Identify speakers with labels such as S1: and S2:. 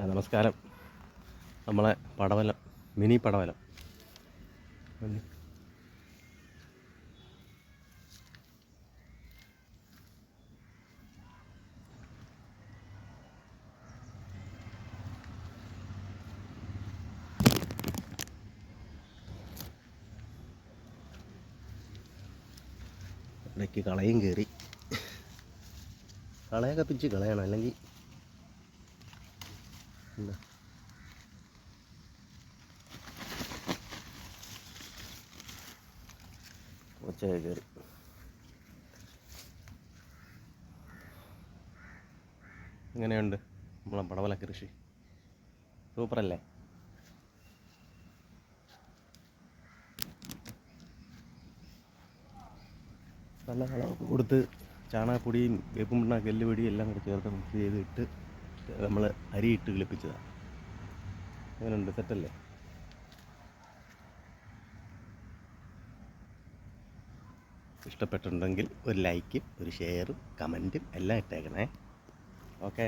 S1: നമസ്കാരം. നമ്മളെ പടവലം, മിനി പടവലം. ഇടയ്ക്ക് കളയും കയറി. കളയൊക്കെ പിച്ച് കളയണം, അല്ലെങ്കിൽ എന്താ ഒച്ചയൊക്കെ കയറി. എങ്ങനെയുണ്ട് നമ്മളെ പടവല കൃഷി? സൂപ്പറല്ലേ? നല്ല വളമൊക്കെ കൊടുത്ത് ചാണകപ്പൊടിയും വേപ്പും പിണ്ണാക്കും എല്ലുപൊടിയും എല്ലാം കൂടെ ചേർത്ത് മിക്സ് ചെയ്തിട്ട് നമ്മൾ അരിയിട്ട് കിളിപ്പിച്ചതാണ്. അങ്ങനെയുണ്ട്, സെറ്റല്ലേ? ഇഷ്ടപ്പെട്ടിട്ടുണ്ടെങ്കിൽ ഒരു ലൈക്കും ഒരു ഷെയറും കമൻറ്റും എല്ലാം ഇട്ടേക്കണേ. ഓക്കെ.